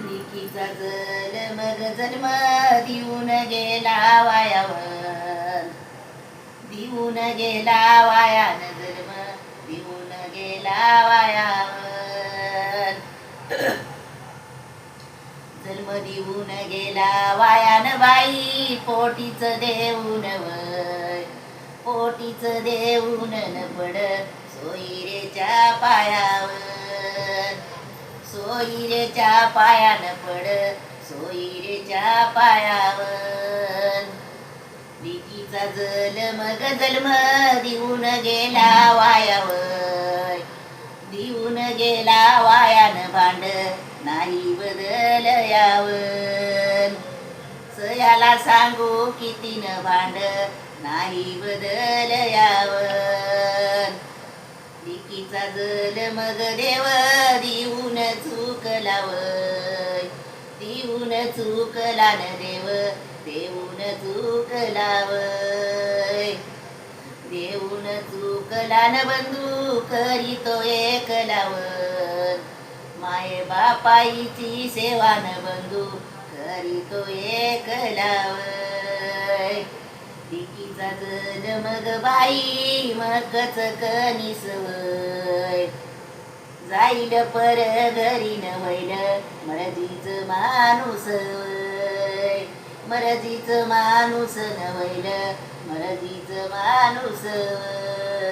लिकीचा जल मग जन्म देऊन गेला वायावर, देऊन गेला वायान जन्म देऊन गेला वायावर. जन्म देऊन गेला वायान बाई पोटीच देऊन वय, पोटीच देऊन न पड सोयीरेच्या पायावर, सोयीरेच्या पायान पड सोयीरेच्या पायावर. लिकीचा जल मग जन्म देऊन गेला वायावर, देऊन गेला वायान भांड नाही बदल यावर. सयाला सांगू किती न भांड नाही बदल यावर. लिकीचा जल मग देव देऊन चुकला वय, देऊन चुकला न देव देऊन चुकला वय. देऊन चुकला न बंधू करीतो एकला वर, माये बापाईची सेवा न बंधू करीतो एकला वय. लिकीचा जल मग बाई मकच कणीस वय, जाईल पर घरी न होईल मर्जीच माणूस वय, मर्जीच माणूस न होईल मर्जीच माणूस वय.